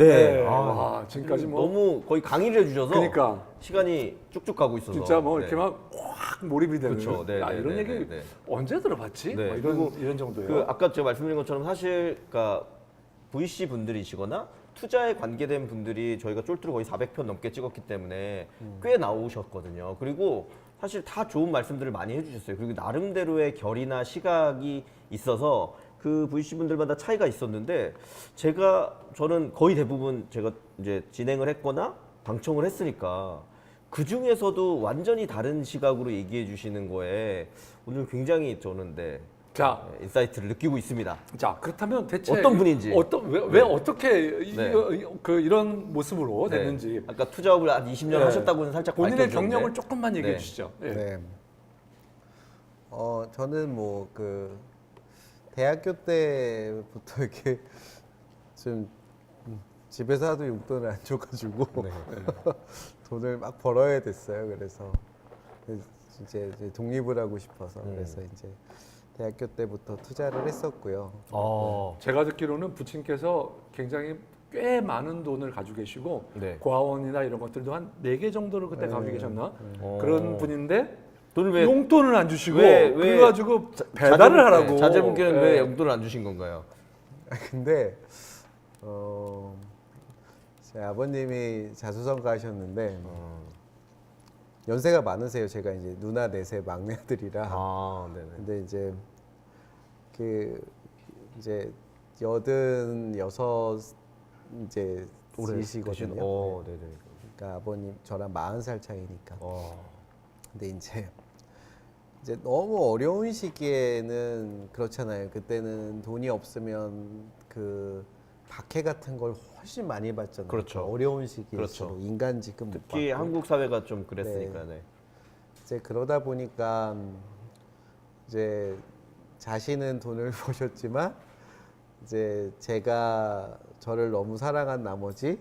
네. 와, 지금까지 뭐 너무 거의 강의를 해주셔서 그러니까 시간이 쭉쭉 가고 있어서 진짜 뭐 이렇게 네. 막 확 몰입이 되는. 그렇죠. 네, 야, 네, 이런 네, 얘기 네, 네. 언제 들어봤지? 네. 뭐 그리고 이런 정도예요. 그 아까 제가 말씀드린 것처럼 사실 그러니까 VC 분들이시거나 투자에 관계된 분들이 저희가 쫄뚜루 거의 400편 넘게 찍었기 때문에 꽤 나오셨거든요. 그리고 사실 다 좋은 말씀들을 많이 해주셨어요. 그리고 나름대로의 결이나 시각이 있어서 그 VC 분들마다 차이가 있었는데 저는 거의 대부분 제가 이제 진행을 했거나 방청을 했으니까 그 중에서도 완전히 다른 시각으로 얘기해 주시는 거에 오늘 굉장히 저는 자, 인사이트를 느끼고 있습니다. 자 그렇다면 대체 어떤 분인지. 왜 어떻게 네. 이런 모습으로 네. 됐는지 아까 투자업을 한 20년 네. 하셨다고는 살짝 본인의 밝혀주셨는데. 경력을 조금만 얘기해 네. 주시죠. 예. 네. 저는 뭐 그 대학교 때부터 이렇게 좀 집에서 하도 용돈을 안 줘가지고 돈을 막 벌어야 됐어요. 그래서 이제 독립을 하고 싶어서 그래서 이제 대학교 때부터 투자를 했었고요. 제가 듣기로는 부친께서 굉장히 꽤 많은 돈을 가지고 계시고 네. 고아원이나 이런 것들도 한 4개 정도를 그때 가지고 계셨나? 그런 분인데 돈을 왜 용돈을 안 주시고 왜 그래가지고 배달을 하라고. 자제분께는 예. 왜 용돈을 안 주신 건가요? 근데 제 아버님이 자수성가하셨는데 연세가 많으세요. 제가 이제 누나 넷의 막내 아들이라. 네네. 근데 이제 이제 86 이제 이시거든요. 네네. 그러니까 아버님 저랑 40살 차이니까. 근데 이제 너무 어려운 시기에는 그렇잖아요. 그때는 돈이 없으면 그 박해 같은 걸 훨씬 많이 받잖아요. 그렇죠. 어려운 시기에 그렇죠. 인간 지금 못 특히 받고. 한국 사회가 좀 그랬으니까. 네. 이제 그러다 보니까 이제 자신은 돈을 버셨지만 이제 제가 저를 너무 사랑한 나머지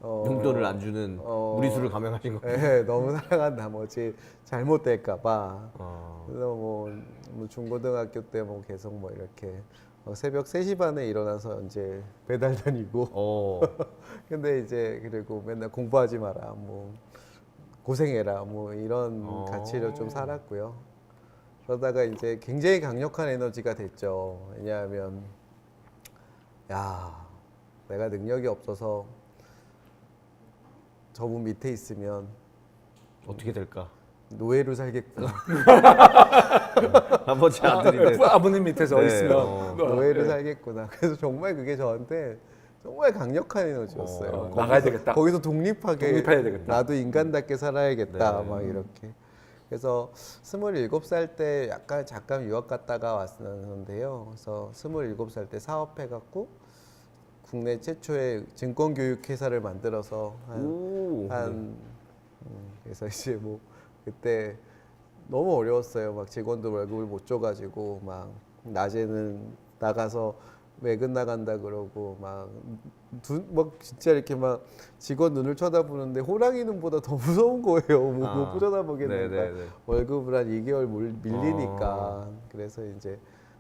용돈을 안 주는 무리수를 감행하신 거예요. 네, 너무 사랑한 나머지 잘못될까봐 어. 그래서 뭐 중고등학교 때 뭐 계속 뭐 이렇게 새벽 3시 반에 일어나서 이제 배달 다니고 근데 이제 그리고 맨날 공부하지 마라 뭐 고생해라 뭐 이런 가치를 좀 살았고요. 그러다가 이제 굉장히 강력한 에너지가 됐죠. 왜냐하면 야 내가 능력이 없어서 저분 밑에 있으면 어떻게 될까? 노예로 살겠구나. 아버지 아들인데. 아버님 밑에서 네, 있으면 노예로 살겠구나. 그래서 정말 그게 저한테 정말 강력한 에너지였어요. 나가야 되겠다. 거기서 독립해야 되겠다. 나도 인간답게 살아야겠다. 네. 막 이렇게. 그래서 27살 때 잠깐 유학 갔다가 왔었는데요. 그래서 27살 때 사업해갖고 국내 최초의 증권교육회사를 만들어서 그래서 이제 뭐 그때 너무 어려웠어요. 막 직원들 월급을 못 줘가지고 막 낮에는 나가서 외근 나간다 그러고 막 진짜 이렇게 막 직원 눈을 쳐다보는데 호랑이 눈보다 더 무서운 거예요. 못 쳐다보겠는데 월급을 한 2개월 밀리니까. 그래서 이제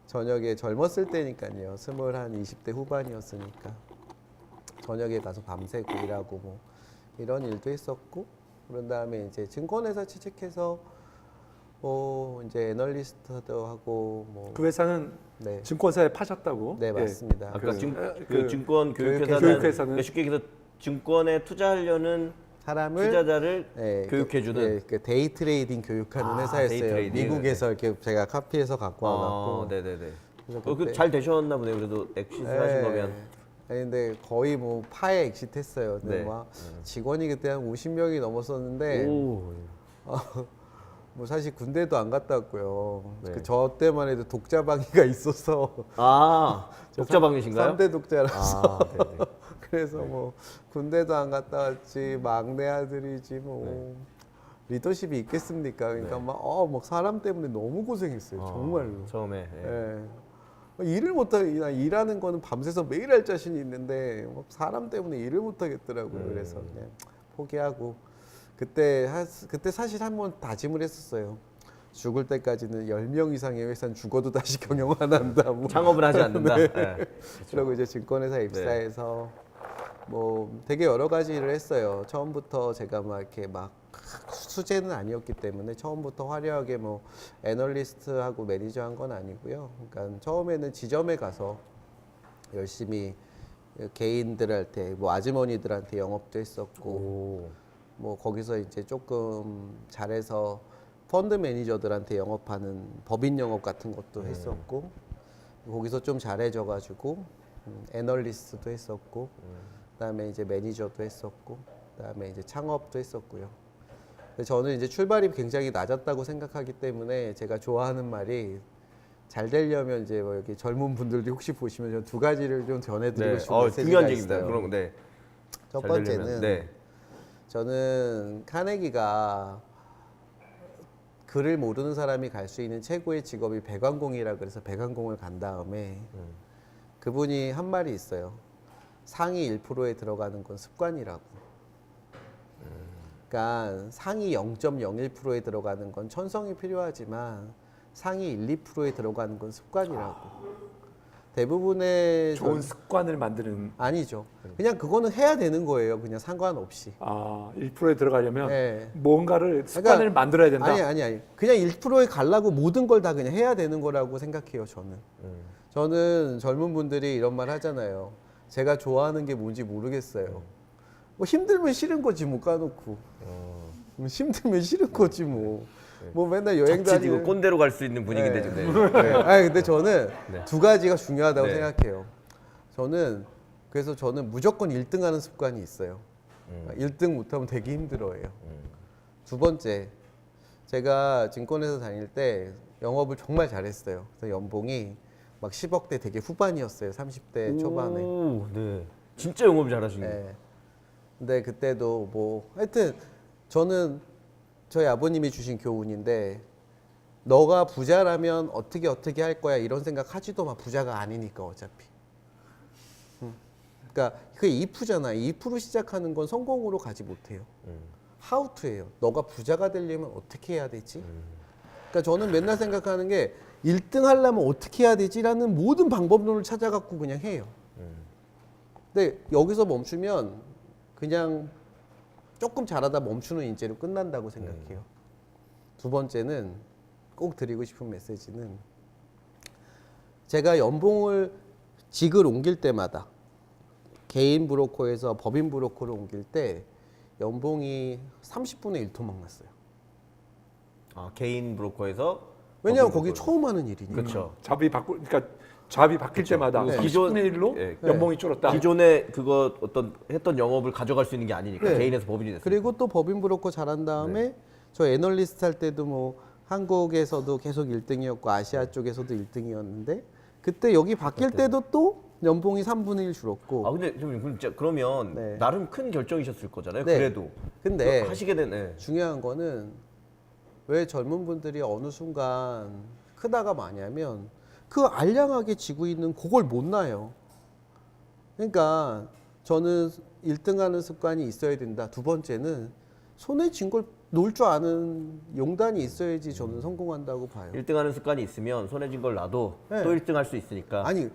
저녁에 젊었을 때니까요. 20대 후반이었으니까 저녁에 가서 밤새고 일하고 뭐 이런 일도 했었고 그런 다음에 이제 증권회사 취직해서 이제 애널리스트도 하고 뭐 그 회사는 네. 증권사에 파셨다고? 네 맞습니다. 아까 그 증권 교육회사는 교육회사는 쉽게 증권에 투자하려는 사람을 투자자를 네, 교육해주는 그 데이 트레이딩 교육하는 데이 회사였어요. 트레이딩. 미국에서 이렇게 제가 카피해서 갖고 와갖고 네네네. 그래서 잘 되셨나 보네요. 그래도 엑시트 하신 거면. 아니, 근데 거의 뭐 파에 엑시트했어요. 근데 네. 막 직원이 그때 한 50명이 넘었었는데 뭐 사실 군대도 안 갔다 왔고요. 네. 저 때만 해도 독자방위가 있어서 독자방이신가요? 3대 독자라서 네네. 그래서 뭐 군대도 안 갔다 왔지 막내 아들이지 뭐 리더십이 있겠습니까? 그러니까 막 사람 때문에 너무 고생했어요. 정말로. 처음에. 일을 못하게 일하는 거는 밤새서 매일 할 자신이 있는데 막 사람 때문에 일을 못 하겠더라고요. 그래서 그냥 포기하고 그때 사실 한번 다짐을 했었어요. 죽을 때까지는 10명 이상의 회사는 죽어도 다시 경영 안 한다. 뭐. 창업을 하지 않는다. 네. 그리고 이제 증권회사 입사해서 뭐 되게 여러 가지 일을 했어요. 처음부터 제가 막 이렇게 막 수재는 아니었기 때문에 처음부터 화려하게 뭐 애널리스트하고 매니저 한 건 아니고요. 그러니까 처음에는 지점에 가서 열심히 개인들한테 뭐 아주머니들한테 영업도 했었고 오. 뭐 거기서 이제 조금 잘해서 펀드 매니저들한테 영업하는 법인 영업 같은 것도 했었고 거기서 좀 잘해져 가지고 애널리스트도 했었고 그다음에 이제 매니저도 했었고 그다음에 이제 창업도 했었고요. 근데 저는 이제 출발이 굉장히 낮았다고 생각하기 때문에 제가 좋아하는 말이 잘 되려면 이제 뭐 여기 젊은 분들도 혹시 보시면 저 두 가지를 좀 전해드리고 네. 싶은 메시지가 중요한 얘기입니다. 있어요. 그럼 네. 첫 잘 번째는 되려면, 네. 저는 카네기가 글을 모르는 사람이 갈 수 있는 최고의 직업이 배관공이라 그래서 배관공을 간 다음에 그분이 한 말이 있어요. 상위 1%에 들어가는 건 습관이라고. 그러니까 상위 0.01%에 들어가는 건 천성이 필요하지만 상위 1, 2%에 들어가는 건 습관이라고. 대부분의 좋은 습관을 만드는 아니죠. 그냥 그거는 해야 되는 거예요. 그냥 상관없이. 1%에 들어가려면 네. 뭔가를 습관을 만들어야 된다. 아니. 그냥 1%에 가려고 모든 걸 다 그냥 해야 되는 거라고 생각해요, 저는. 저는 젊은 분들이 이런 말 하잖아요. 제가 좋아하는 게 뭔지 모르겠어요. 뭐 힘들면 싫은 거지, 못 가놓고. 힘들면 싫은 거지, 뭐. 뭐 맨날 여행 자칫 이거 다니는. 꼰대로 갈 수 있는 분위기인데 네. 지금. 네. 아니, 근데 저는 네. 두 가지가 중요하다고 네. 생각해요. 그래서 저는 무조건 1등 하는 습관이 있어요. 1등 못하면 되게 힘들어해요. 두 번째, 제가 증권회사 다닐 때 영업을 정말 잘했어요. 그래서 연봉이 막 10억대 되게 후반이었어요. 30대 초반에. 오, 네. 진짜 영업 잘하시는. 네. 근데 그때도 뭐 하여튼 저는 저희 아버님이 주신 교훈인데 너가 부자라면 어떻게 할 거야 이런 생각 하지도 마. 부자가 아니니까 어차피. 그러니까 그게 이프잖아. 이프로 시작하는 건 성공으로 가지 못해요. how to예요. 너가 부자가 되려면 어떻게 해야 되지? 그러니까 저는 맨날 생각하는 게 1등 하려면 어떻게 해야 되지라는 모든 방법론을 찾아갖고 그냥 해요. 근데 여기서 멈추면 그냥 조금 잘하다 멈추는 인재로 끝난다고 생각해요. 두 번째는 꼭 드리고 싶은 메시지는 제가 연봉을 직을 옮길 때마다 개인 브로커에서 법인 브로커로 옮길 때 연봉이 30분의 1토막 났어요. 개인 브로커에서 왜냐하면 법인 거기 브로커로. 처음 하는 일이니까. 그렇죠. 그러니까 잡이 바뀔 때마다 네. 30분의 1로 네. 연봉이 줄었다. 기존에 그거 어떤 했던 영업을 가져갈 수 있는 게 아니니까 네. 개인에서 법인이 됐어요. 그리고 또 법인 브로커 잘한 다음에 저 애널리스트 할 때도 뭐 한국에서도 계속 1등이었고 아시아 쪽에서도 1등이었는데 그때 여기 바뀔 때도 또 연봉이 3분의 1 줄었고. 근데 좀 진짜 그러면 네. 나름 큰 결정이셨을 거잖아요. 네. 그래도 근데 하시게 되네. 중요한 거는 왜 젊은 분들이 어느 순간 크다가 마냐면 그 알량하게 지고 있는 그걸 못 나요. 그러니까 저는 1등하는 습관이 있어야 된다. 두 번째는 손에 쥔 걸 놓을 줄 아는 용단이 있어야지 저는 성공한다고 봐요. 1등 하는 습관이 있으면 손에 쥔 걸 놔도 네. 또 1등 할 수 있으니까. 아니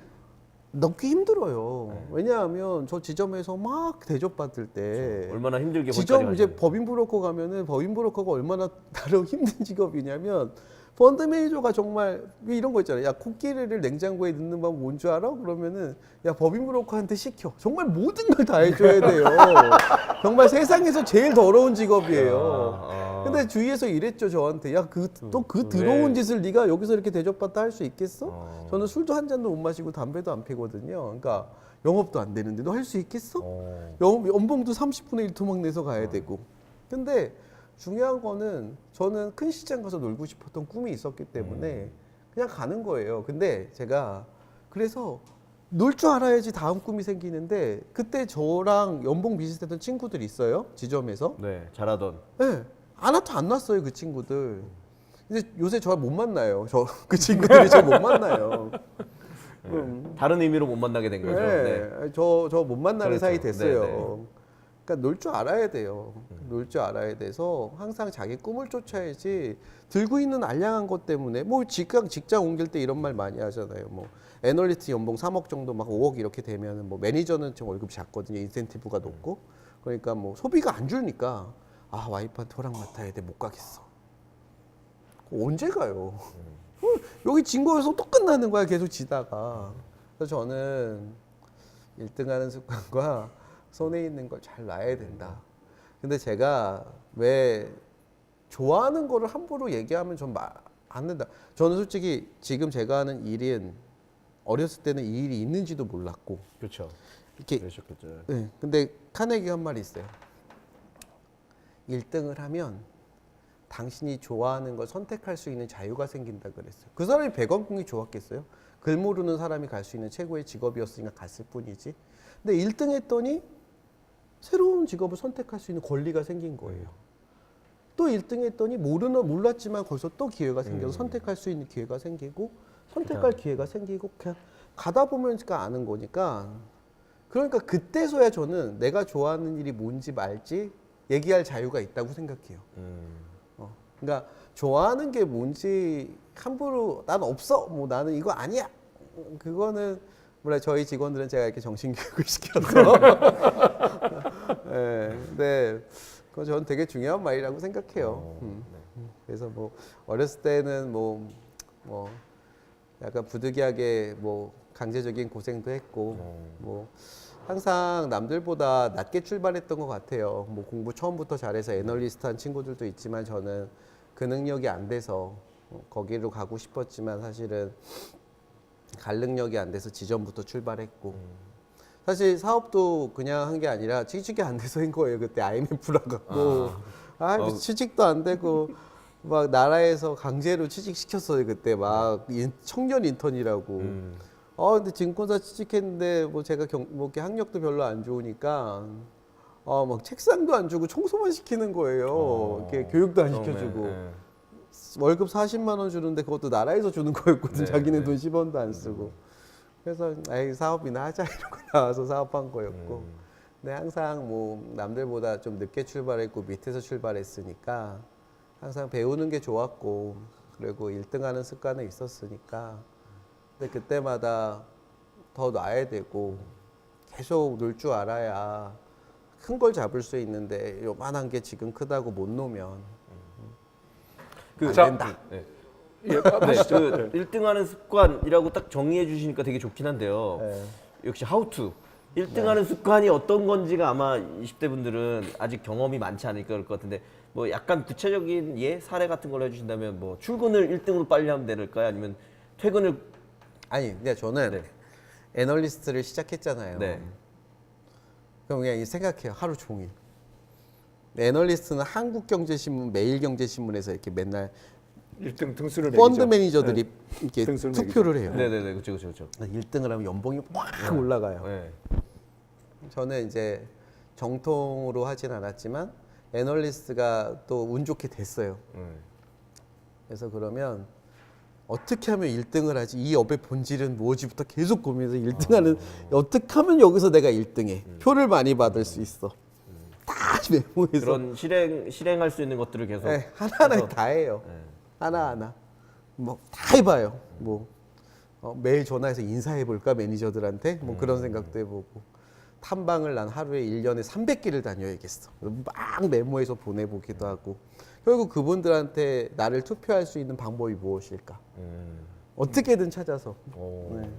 넣기 힘들어요. 왜냐하면 저 지점에서 막 대접받을 때 얼마나 힘들게 지점 거기까지 이제 가시는지. 법인 브로커 가면은 법인 브로커가 얼마나 다른 힘든 직업이냐면 펀드 매니저가 정말 이런 거 있잖아요. 야 코끼리를 냉장고에 넣는 방 뭔 줄 알아? 그러면은 야 법인 브로커한테 시켜. 정말 모든 걸 다 해줘야 돼요. 정말 세상에서 제일 더러운 직업이에요. 근데 주위에서 이랬죠 저한테. 야 또 그 더러운 짓을 네가 여기서 이렇게 대접받다 할 수 있겠어? 저는 술도 한 잔도 못 마시고 담배도 안 피거든요. 그러니까 영업도 안 되는데 너 할 수 있겠어? 연봉도 30분의 1 토막 내서 가야 되고. 근데 중요한 거는 저는 큰 시장 가서 놀고 싶었던 꿈이 있었기 때문에 그냥 가는 거예요. 근데 제가 그래서 놀 줄 알아야지 다음 꿈이 생기는데 그때 저랑 연봉 비슷했던 친구들이 있어요. 지점에서. 네, 잘하던. 네, 하나도 안 났어요. 그 친구들. 근데 요새 저 못 만나요. 그 친구들이 저 못 만나요. 다른 의미로 못 만나게 된 거죠. 네. 저 못 만나는 그렇죠. 사이 됐어요. 네, 네. 그러니까 놀 줄 알아야 돼요. 놀 줄 알아야 돼서 항상 자기 꿈을 쫓아야지 들고 있는 알량한 것 때문에 뭐 직장 옮길 때 이런 말 많이 하잖아요. 뭐 애널리스트 연봉 3억 정도 막 5억 이렇게 되면은 뭐 매니저는 좀 월급이 작거든요. 인센티브가 높고. 그러니까 뭐 소비가 안 줄니까 아 와이프한테 허락 맡아야 돼 못 가겠어. 언제 가요? 여기 진 거여서 또 끝나는 거야 계속 지다가. 그래서 저는 1등하는 습관과 손에 있는 걸 잘 놔야 된다. 근데 제가 왜 좋아하는 거를 함부로 얘기하면 좀 안 된다. 저는 솔직히 지금 제가 하는 일은 어렸을 때는 이 일이 있는지도 몰랐고 그렇죠. 이렇게 그러셨겠죠. 네, 근데 카네기가 한 말이 있어요. 1등을 하면 당신이 좋아하는 걸 선택할 수 있는 자유가 생긴다 그랬어요. 그 사람이 백원궁이 좋았겠어요? 글 모르는 사람이 갈 수 있는 최고의 직업이었으니까 갔을 뿐이지. 근데 1등 했더니 새로운 직업을 선택할 수 있는 권리가 생긴 거예요. 또 1등 했더니 몰랐지만 거기서 또 기회가 생겨서 선택할 수 있는 기회가 생기고 선택할 기회가 생기고 그냥 가다 보면까 아는 거니까 그러니까 그때서야 저는 내가 좋아하는 일이 뭔지 말지 얘기할 자유가 있다고 생각해요. 그러니까 좋아하는 게 뭔지 함부로 난 없어 뭐 나는 이거 아니야 그거는 몰라 저희 직원들은 제가 이렇게 정신교육을 시켜서 네, 근데 그건 저는 되게 중요한 말이라고 생각해요. 그래서 뭐 어렸을 때는 뭐 약간 부득이하게 뭐 강제적인 고생도 했고 뭐 항상 남들보다 낮게 출발했던 것 같아요. 뭐 공부 처음부터 잘해서 애널리스트 한 친구들도 있지만 저는 그 능력이 안 돼서 거기로 가고 싶었지만 사실은 갈 능력이 안 돼서 지점부터 출발했고 사실 사업도 그냥 한 게 아니라 취직이 안 돼서 한 거예요. 그때 IMF라 갖고 취직도 안 되고 막 나라에서 강제로 취직시켰어요. 그때 막 청년 인턴이라고. 근데 증권사 취직했는데 뭐 제가 뭐 이렇게 학력도 별로 안 좋으니까 막 책상도 안 주고 청소만 시키는 거예요. 이렇게 교육도 안 시켜주고. 네. 월급 40만 원 주는데 그것도 나라에서 주는 거였거든. 네, 자기는 네. 돈 10원도 안 쓰고. 그래서 아이 사업이나 하자 이러고 나와서 사업한 거였고. 근데 항상 뭐 남들보다 좀 늦게 출발했고 밑에서 출발했으니까 항상 배우는 게 좋았고 그리고 1등하는 습관은 있었으니까. 근데 그때마다 더 놔야 되고 계속 놀 줄 알아야 큰 걸 잡을 수 있는데 요만한 게 지금 크다고 못 놓으면 안 자, 된다. 네. 예, 네, 하시죠. 그 1등하는 습관이라고 딱 정리해 주시니까 되게 좋긴 한데요. 네. 역시 how to 1등하는 습관이 어떤 건지가 아마 20대 분들은 아직 경험이 많지 않을까 그럴 것 같은데 뭐 약간 구체적인 사례 같은 걸 해주신다면 뭐 출근을 1등으로 빨리 하면 될까요? 아니면 퇴근을 아니, 근데 저는 네. 애널리스트를 시작했잖아요. 네. 그럼 그냥 생각해요. 하루 종일. 애널리스트는 한국경제신문, 매일경제신문에서 이렇게 맨날 1등 등수를 펀드 매기죠. 매니저들이 네. 이렇게 등수를 투표를 해요. 네네네 그렇죠. 1등을 하면 연봉이 확 올라가요. 네. 저는 이제 정통으로 하진 않았지만 애널리스트가 또 운 좋게 됐어요. 그래서 그러면 어떻게 하면 1등을 하지? 이 업의 본질은 무엇이부터 계속 고민해서 1등하는 어떻게 하면 여기서 내가 1등해? 표를 많이 받을 수 있어. 다 메모해서 그런 실행할 수 있는 것들을 계속 네, 하나하나 다 해요. 하나하나 뭐 다 해봐요. 뭐 매일 전화해서 인사해 볼까 매니저들한테 뭐 그런 생각도 해보고 탐방을 난 하루에 1년에 300개를 다녀야겠어. 막 메모해서 보내보기도 하고 결국 그분들한테 나를 투표할 수 있는 방법이 무엇일까? 어떻게든 찾아서 네.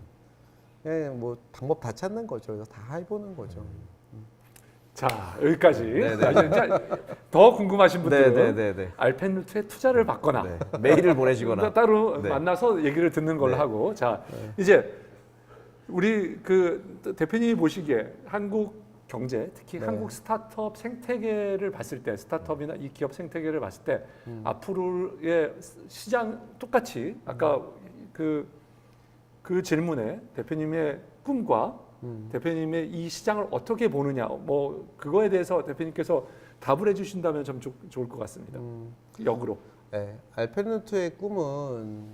네, 뭐 방법 다 찾는 거죠. 그래서 다 해보는 거죠. 자, 여기까지. 네네. 이제 더 궁금하신 분들은 네네네. 알펜루트에 투자를 받거나 네. 메일을 보내시거나 따로 네. 만나서 얘기를 듣는 걸로 네. 하고 자 이제 우리 그 대표님이 보시기에 한국 경제 특히 네. 한국 스타트업 생태계를 봤을 때 스타트업이나 이 기업 생태계를 봤을 때 앞으로의 시장 똑같이 아까 그 질문에 대표님의 꿈과 대표님의 이 시장을 어떻게 보느냐 뭐 그거에 대해서 대표님께서 답을 해주신다면 좀 좋을 것 같습니다. 역으로. 네, 알펜루트의 꿈은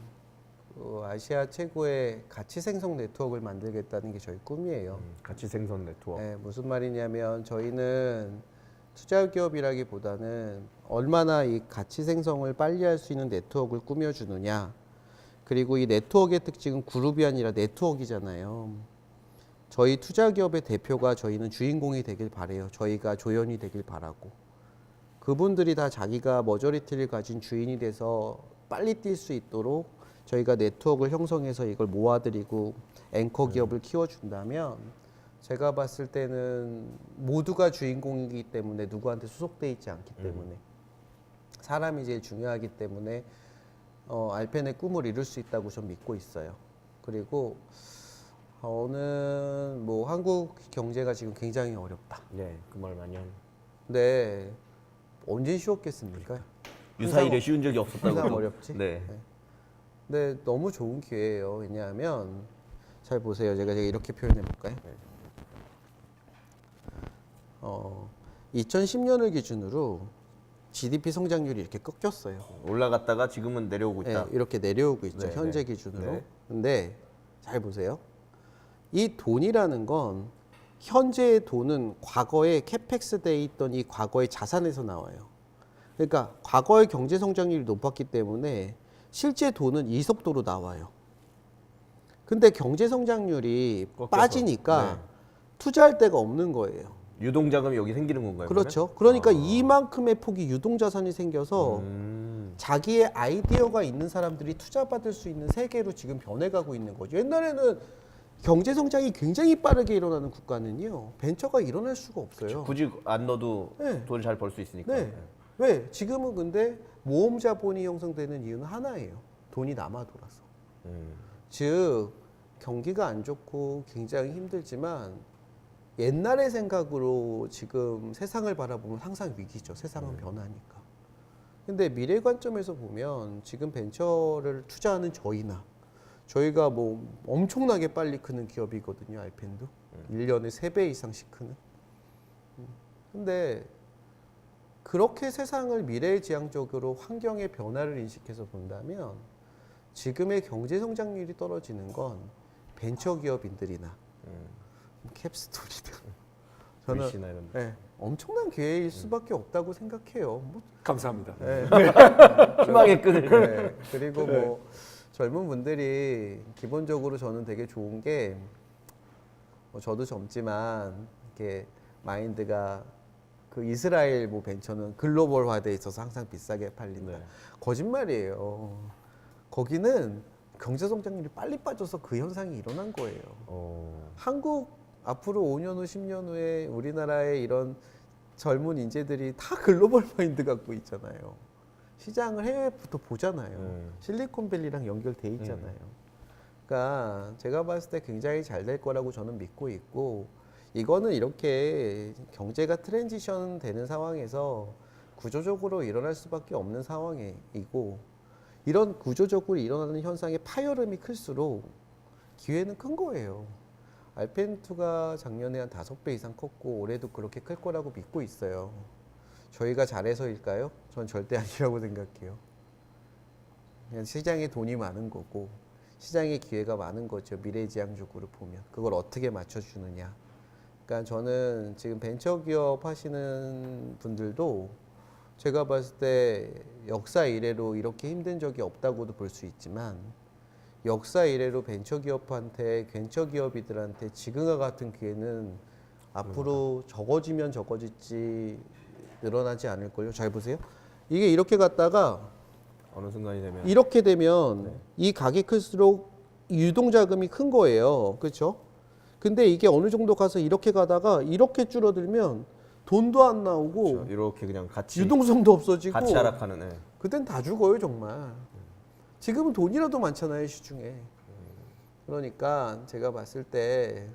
아시아 최고의 가치 생성 네트워크를 만들겠다는 게 저희 꿈이에요. 가치 생성 네트워크. 네, 무슨 말이냐면 저희는 투자 기업이라기보다는 얼마나 이 가치 생성을 빨리 할 수 있는 네트워크를 꾸며주느냐. 그리고 이 네트워크의 특징은 그룹이 아니라 네트워크이잖아요. 저희 투자 기업의 대표가 저희는 주인공이 되길 바래요. 저희가 조연이 되길 바라고. 그분들이 다 자기가 머저리티를 가진 주인이 돼서 빨리 뛸 수 있도록 저희가 네트워크를 형성해서 이걸 모아드리고 앵커 기업을 키워준다면 제가 봤을 때는 모두가 주인공이기 때문에 누구한테 소속돼 있지 않기 때문에 사람이 제일 중요하기 때문에 알펜의 꿈을 이룰 수 있다고 전 믿고 있어요. 그리고 저는 뭐 한국 경제가 지금 굉장히 어렵다. 네, 그 말 많이 하는. 근데 언제 쉬웠겠습니까? 유사일에 쉬운 적이 없었다고. 항상 어렵지. 네. 근데 너무 좋은 기회예요. 왜냐하면 잘 보세요. 제가 이렇게 표현해 볼까요? 2010년을 기준으로 GDP 성장률이 이렇게 꺾였어요. 올라갔다가 지금은 내려오고 있다. 네, 이렇게 내려오고 있죠. 네, 현재 네. 기준으로. 네. 근데 잘 보세요. 이 돈이라는 건 현재의 돈은 과거에 캐펙스 돼 있던 이 과거의 자산에서 나와요. 그러니까 과거의 경제 성장률이 높았기 때문에 실제 돈은 이 속도로 나와요. 근데 경제 성장률이 꺾여서. 빠지니까 네. 투자할 데가 없는 거예요. 유동 자금이 여기 생기는 건가요? 그렇죠. 그러니까 이만큼의 폭이 유동 자산이 생겨서 자기의 아이디어가 있는 사람들이 투자받을 수 있는 세계로 지금 변해가고 있는 거죠. 옛날에는 경제 성장이 굉장히 빠르게 일어나는 국가는요, 벤처가 일어날 수가 없어요. 굳이 안 넣어도 네. 돈을 잘 벌 수 있으니까. 네. 왜? 지금은 근데 모험 자본이 형성되는 이유는 하나예요. 돈이 남아 돌아서. 즉 경기가 안 좋고 굉장히 힘들지만 옛날의 생각으로 지금 세상을 바라보면 항상 위기죠. 세상은 변하니까. 근데 미래 관점에서 보면 지금 벤처를 투자하는 저희가 뭐 엄청나게 빨리 크는 기업이거든요. 알펜도. 1년에 3배 이상씩 크는. 근데 그렇게 세상을 미래지향적으로 환경의 변화를 인식해서 본다면 지금의 경제 성장률이 떨어지는 건 벤처 기업인들이나 캡스토리든 저는 VC나 이런. 네, 엄청난 기회일 수밖에 없다고 생각해요. 뭐, 감사합니다. 네. 희망의 끈을. 네. 그리고 뭐 젊은 분들이 기본적으로 저는 되게 좋은 게 저도 젊지만 이렇게 마인드가 그 이스라엘 뭐 벤처는 글로벌화돼 있어서 항상 비싸게 팔린다. 네. 거짓말이에요. 거기는 경제 성장률이 빨리 빠져서 그 현상이 일어난 거예요. 한국 앞으로 5년 후, 10년 후에 우리나라의 이런 젊은 인재들이 다 글로벌 마인드 갖고 있잖아요. 시장을 해외부터 보잖아요. 실리콘밸리랑 연결돼 있잖아요. 그러니까 제가 봤을 때 굉장히 잘 될 거라고 저는 믿고 있고 이거는 이렇게 경제가 트랜지션 되는 상황에서 구조적으로 일어날 수밖에 없는 상황이고 이런 구조적으로 일어나는 현상의 파열음이 클수록 기회는 큰 거예요. 알펜2가 작년에 한 5배 이상 컸고 올해도 그렇게 클 거라고 믿고 있어요. 저희가 잘해서일까요? 전 절대 아니라고 생각해요. 그냥 시장에 돈이 많은 거고 시장에 기회가 많은 거죠. 미래지향적으로 보면. 그걸 어떻게 맞춰주느냐. 그러니까 저는 지금 벤처기업 하시는 분들도 제가 봤을 때 역사 이래로 이렇게 힘든 적이 없다고도 볼 수 있지만 역사 이래로 벤처기업이들한테 지금과 같은 기회는 앞으로 적어지면 적어질지 늘어나지 않을걸요. 잘 보세요. 이게 이렇게 갔다가 어느 순간이 되면 이렇게 되면 이 가게 클수록 유동자금이 큰 거예요. 그렇죠? 근데 이게 어느 정도 가서 이렇게 가다가 이렇게 줄어들면 돈도 안 나오고 그렇죠. 이렇게 그냥 같이 유동성도 없어지고 같이 하락하는. 네. 그땐 다 죽어요 정말. 지금은 돈이라도 많잖아요 시중에. 그러니까 제가 봤을 때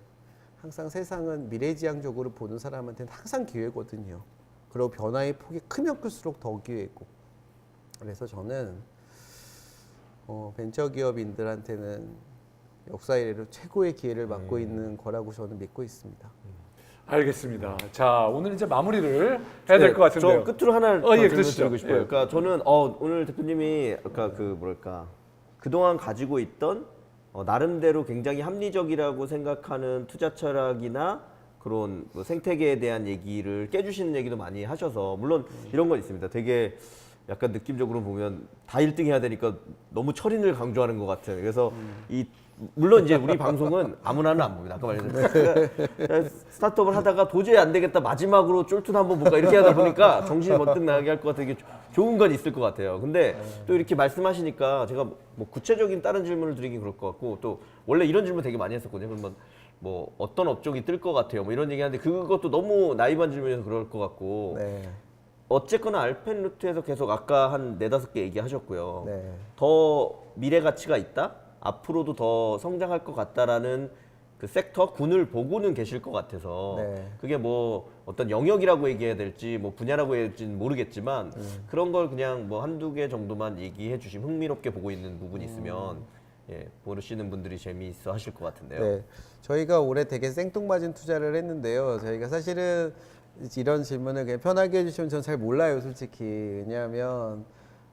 항상 세상은 미래지향적으로 보는 사람한테는 항상 기회거든요. 그리고 변화의 폭이 크면 클수록 더 기회고. 그래서 저는 벤처기업인들한테는 역사 이래로 최고의 기회를 맞고 있는 거라고 저는 믿고 있습니다. 알겠습니다. 자, 오늘 이제 마무리를 해야 될 것 같은데요. 저 끝으로 하나 더 예, 질문 그러시죠. 드리고 싶어요. 예. 그러니까 저는 오늘 대표님이 아까 그 뭐랄까 그동안 가지고 있던 나름대로 굉장히 합리적이라고 생각하는 투자 철학이나 그런 뭐 생태계에 대한 얘기를 깨주시는 얘기도 많이 하셔서 물론 이런 건 있습니다. 되게 약간 느낌적으로 보면 다 1등 해야 되니까 너무 철인을 강조하는 것 같아요. 그래서 이 물론 이제 우리 방송은 아무나는 안 봅니다. 아까 말했는데 스타트업을 하다가 도저히 안 되겠다 마지막으로 쫄툰 한번 볼까 이렇게 하다 보니까 정신이 번뜩 나게 할 것 같아요. 이게 좋은 건 있을 것 같아요. 근데 또 이렇게 말씀하시니까 제가 뭐 구체적인 다른 질문을 드리긴 그럴 것 같고 또 원래 이런 질문 되게 많이 했었거든요. 그러면 뭐 어떤 업종이 뜰 것 같아요. 뭐 이런 얘기하는데 그것도 너무 나이브한 질문이어서 그럴 것 같고 네. 어쨌거나 알펜루트에서 계속 아까 한 4-5개 얘기하셨고요. 네. 더 미래 가치가 있다? 앞으로도 더 성장할 것 같다라는 그 섹터 군을 보고는 계실 것 같아서 네. 그게 뭐 어떤 영역이라고 얘기해야 될지 뭐 분야라고 해야 될지는 모르겠지만 그런 걸 그냥 뭐 한두 개 정도만 얘기해 주시면 흥미롭게 보고 있는 부분이 있으면 예, 모르시는 분들이 재미있어 하실 것 같은데요. 네, 저희가 올해 되게 생뚱맞은 투자를 했는데요. 저희가 사실은 이런 질문을 그냥 편하게 해주시면 전 잘 몰라요, 솔직히. 왜냐하면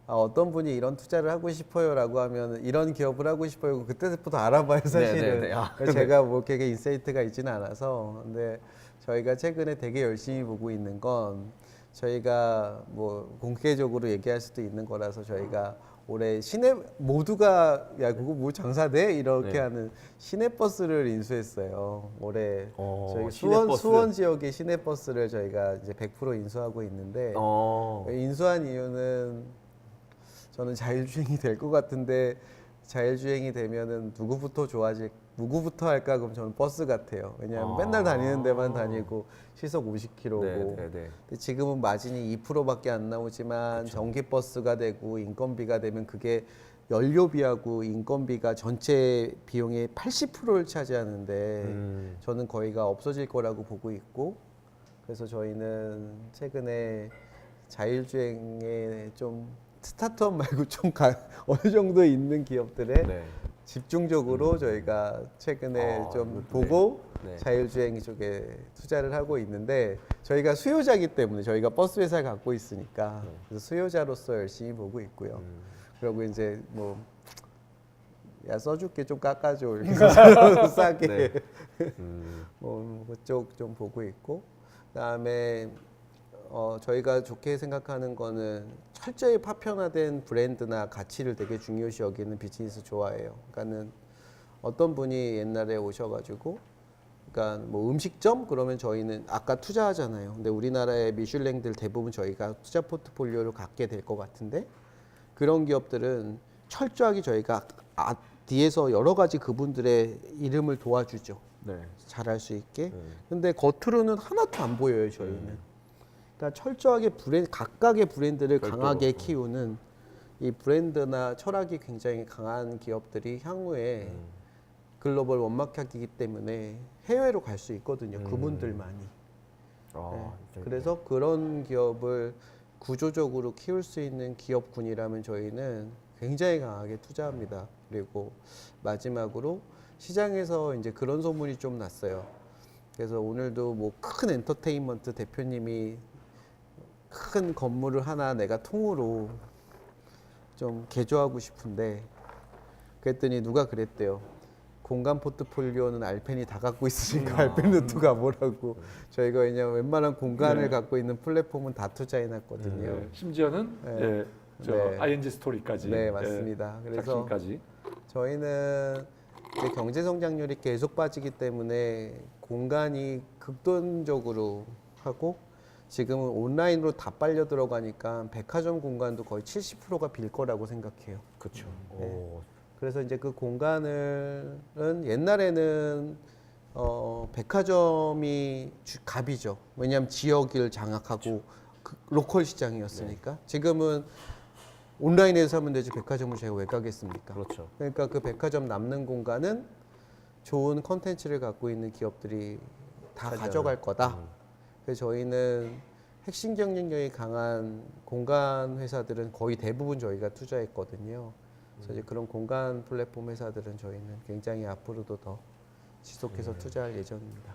어떤 분이 이런 투자를 하고 싶어요라고 하면 이런 기업을 하고 싶어요. 그때부터 알아봐요, 사실은. 네. 아, 그래서 제가 뭐 되게 인사이트가 있지는 않아서. 근데 저희가 최근에 되게 열심히 보고 있는 건 저희가 뭐 공개적으로 얘기할 수도 있는 거라서 저희가 올해 시내 모두가 야 그거 뭐 장사돼 이렇게 네. 하는 시내버스를 인수했어요. 올해 저희 시내버스. 수원 지역의 시내버스를 저희가 이제 100% 인수하고 있는데 인수한 이유는 저는 자율주행이 될 것 같은데 자율주행이 되면은 누구부터 할까 그럼 저는 버스 같아요. 왜냐하면 맨날 다니는 데만 다니고 시속 50km고. 네. 근데 지금은 마진이 2%밖에 안 나오지만 전기버스가 되고 인건비가 되면 그게 연료비하고 인건비가 전체 비용의 80%를 차지하는데 저는 거의가 없어질 거라고 보고 있고 그래서 저희는 최근에 자율주행에 좀 스타트업 말고 좀 어느 정도 있는 기업들에 네. 집중적으로 저희가 최근에 좀 보고 자율주행 쪽에 투자를 하고 있는데 저희가 수요자이기 때문에 저희가 버스 회사를 갖고 있으니까 그래서 수요자로서 열심히 보고 있고요. 그리고 이제 뭐 야 써줄게 좀 깎아줘 이렇게 해서 싸게 네. 뭐 그쪽 좀 보고 있고 그다음에 저희가 좋게 생각하는 거는 철저히 파편화된 브랜드나 가치를 되게 중요시 여기는 비즈니스 좋아해요. 그러니까는 어떤 분이 옛날에 오셔가지고, 그러니까 뭐 음식점 그러면 저희는 아까 투자하잖아요. 근데 우리나라의 미슐랭들 대부분 저희가 투자 포트폴리오를 갖게 될 것 같은데 그런 기업들은 철저하게 저희가 뒤에서 여러 가지 그분들의 이름을 도와주죠. 네. 잘할 수 있게. 근데 겉으로는 하나도 안 보여요 저희는. 그러니까 철저하게 각각의 브랜드를 강하게 키우는 이 브랜드나 철학이 굉장히 강한 기업들이 향후에 글로벌 원마켓이기 때문에 해외로 갈 수 있거든요. 그분들만이. 네. 그래서 그런 기업을 구조적으로 키울 수 있는 기업군이라면 저희는 굉장히 강하게 투자합니다. 그리고 마지막으로 시장에서 이제 그런 소문이 좀 났어요. 그래서 오늘도 뭐 큰 엔터테인먼트 대표님이 큰 건물을 하나 내가 통으로 좀 개조하고 싶은데 그랬더니 누가 그랬대요. 공간 포트폴리오는 알펜이 다 갖고 있으니까 알펜루트가 뭐라고. 저희가 왜냐면 웬만한 공간을 갖고 있는 플랫폼은 다 투자해놨거든요. 심지어는 네. 저 네. ING 스토리까지. 네, 맞습니다. 예, 그래서 작심까지. 저희는 이제 경제 성장률이 계속 빠지기 때문에 공간이 극단적으로 하고 지금은 온라인으로 다 빨려 들어가니까 백화점 공간도 거의 70%가 빌 거라고 생각해요. 그렇죠. 네. 그래서 이제 그 공간은 옛날에는 백화점이 갑이죠. 왜냐하면 지역을 장악하고 그 로컬 시장이었으니까. 지금은 온라인에서 사면 되지 백화점을 제가 왜 가겠습니까? 그렇죠. 그러니까 그 백화점 남는 공간은 좋은 컨텐츠를 갖고 있는 기업들이 다 가져갈 거다. 그래서 저희는 핵심 경쟁력이 강한 공간 회사들은 거의 대부분 저희가 투자했거든요. 그래서 이제 그런 공간 플랫폼 회사들은 저희는 굉장히 앞으로도 더 지속해서 투자할 예정입니다.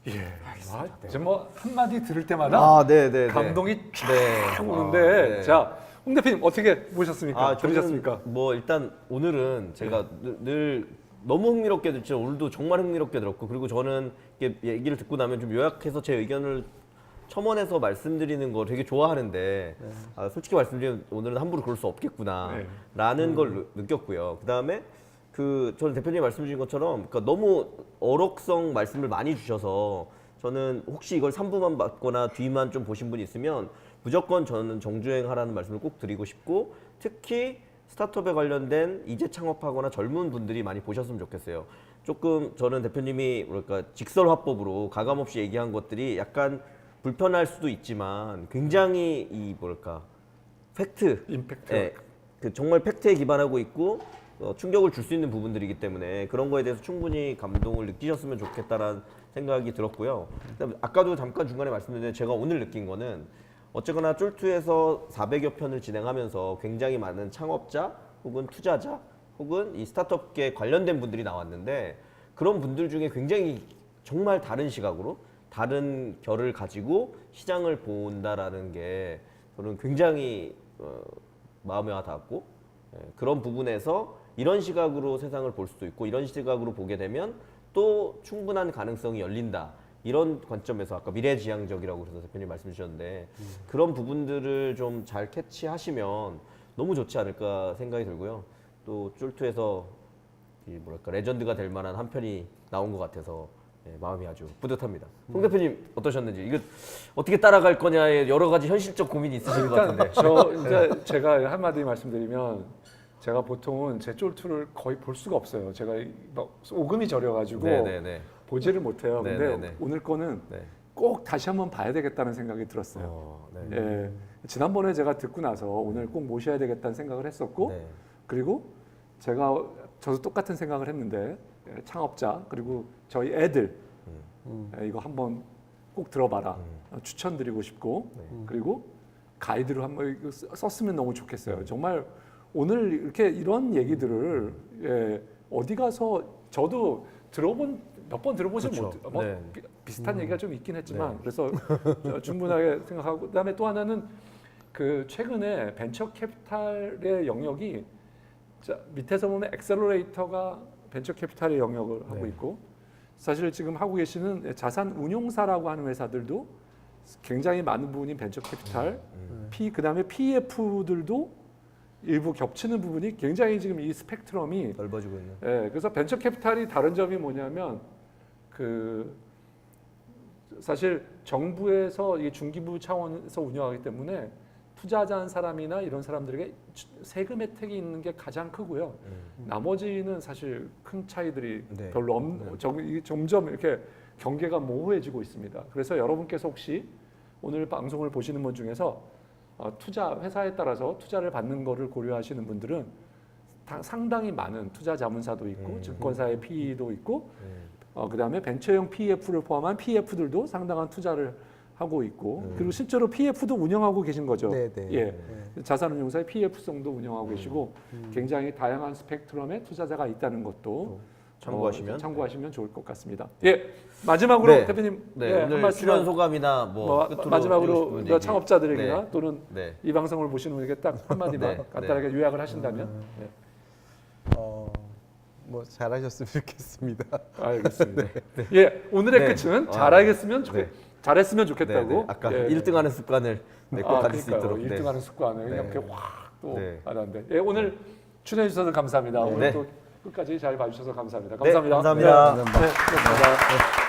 예. 지금 뭐 한마디 들을 때마다 네네. 감동이 쫙 네. 오는데 네. 자 홍 대표님 어떻게 보셨습니까? 저는 들으셨습니까? 뭐 일단 오늘은 제가 늘 너무 흥미롭게 듣죠. 오늘도 정말 흥미롭게 들었고, 그리고 저는 이게 얘기를 듣고 나면 좀 요약해서 제 의견을 첨언해서 말씀드리는 거 되게 좋아하는데 솔직히 말씀드리면 오늘은 함부로 그럴 수 없겠구나라는 걸 느꼈고요. 그다음에 저는 대표님 말씀 주신 것처럼 그러니까 너무 어록성 말씀을 많이 주셔서 저는 혹시 이걸 3부만 봤거나 뒤만 좀 보신 분이 있으면 무조건 저는 정주행하라는 말씀을 꼭 드리고 싶고, 특히 스타트업에 관련된 이제 창업하거나 젊은 분들이 많이 보셨으면 좋겠어요. 조금 저는 대표님이 뭐랄까 직설화법으로 가감없이 얘기한 것들이 약간 불편할 수도 있지만 굉장히 이 뭐랄까 팩트, 임팩트. 정말 팩트에 기반하고 있고 충격을 줄 수 있는 부분들이기 때문에 그런 거에 대해서 충분히 감동을 느끼셨으면 좋겠다라는 생각이 들었고요. 그다음에 아까도 잠깐 중간에 말씀드렸는데 제가 오늘 느낀 거는 어쨌거나 쫄투에서 400여 편을 진행하면서 굉장히 많은 창업자 혹은 투자자 혹은 이 스타트업계 관련된 분들이 나왔는데, 그런 분들 중에 굉장히 정말 다른 시각으로 다른 결을 가지고 시장을 본다라는 게 저는 굉장히 마음에 와 닿았고, 그런 부분에서 이런 시각으로 세상을 볼 수도 있고 이런 시각으로 보게 되면 또 충분한 가능성이 열린다. 이런 관점에서 아까 미래지향적이라고 그래서 대표님 말씀 주셨는데 그런 부분들을 좀 잘 캐치하시면 너무 좋지 않을까 생각이 들고요. 또 쫄투에서 이 뭐랄까 레전드가 될 만한 한 편이 나온 것 같아서 마음이 아주 뿌듯합니다. 홍 대표님 어떠셨는지, 이거 어떻게 따라갈 거냐에 여러 가지 현실적 고민이 있으신 것 같은데. 이제 제가 한마디 말씀드리면, 제가 보통은 제 쫄투를 거의 볼 수가 없어요. 제가 막 오금이 저려가지고 네네네. 보지를 못해요. 근데 네네네. 오늘 거는 네. 꼭 다시 한번 봐야 되겠다는 생각이 들었어요. 네. 예, 지난번에 제가 듣고 나서 오늘 꼭 모셔야 되겠다는 생각을 했었고, 네. 그리고 저도 똑같은 생각을 했는데, 창업자 그리고 저희 애들 이거 한번 꼭 들어봐라 추천드리고 싶고, 그리고 가이드로 한번 이거 썼으면 너무 좋겠어요. 정말 오늘 이렇게 이런 얘기들을 어디 가서 저도 몇 번 들어보지 그렇죠. 못, 뭐 네. 비슷한 얘기가 좀 있긴 했지만 그래서 충분하게 생각하고, 그다음에 또 하나는 최근에 벤처 캐피탈의 영역이 밑에서 보면 엑셀러레이터가 벤처 캐피탈의 영역을 하고 있고, 사실 지금 하고 계시는 자산 운용사라고 하는 회사들도 굉장히 많은 부분이 벤처 캐피탈, 그다음에 PEF들도 일부 겹치는 부분이 굉장히 지금 이 스펙트럼이 넓어지고 있는. 그래서 벤처 캐피탈이 다른 점이 뭐냐면 사실 정부에서 이 중기부 차원에서 운영하기 때문에 투자자한 사람이나 이런 사람들에게 세금 혜택이 있는 게 가장 크고요. 나머지는 사실 큰 차이들이 네. 별로 점점 이렇게 경계가 모호해지고 있습니다. 그래서 여러분께서 혹시 오늘 방송을 보시는 분 중에서 투자 회사에 따라서 투자를 받는 거를 고려하시는 분들은 상당히 많은 투자 자문사도 있고 증권사의 PE도 있고 그다음에 벤처형 PEF를 포함한 PEF들도 상당한 투자를 하고 있고, 그리고 실제로 PEF도 운영하고 계신 거죠. 네네. 예, 자산운용사의 PEF성도 운영하고 계시고 굉장히 다양한 스펙트럼의 투자자가 있다는 것도 참고하시면 좋을 것 같습니다. 예, 마지막으로 네. 대표님 오늘 한 말씀 출연 소감이나 뭐 끝으로 마지막으로 해주고 싶은 얘기. 창업자들에게나 네. 또는 네. 이 방송을 보시는 분에게 딱 한마디만 네. 간단하게 요약을 하신다면. 네. 뭐 잘하셨으면 좋겠습니다. 알겠습니다. 예, 오늘의 네. 끝은 잘했으면 네, 좋겠다고. 네. 아까 예. 1등하는 습관을 꼭 가질 수 있도록. 1등하는 습관을 네. 이렇게 확또 네. 하는데. 예, 오늘 출연해 주셔서 감사합니다. 네. 오늘 또 끝까지 잘 봐주셔서 감사합니다. 네, 감사합니다. 감사합니다. 네, 고맙습니다.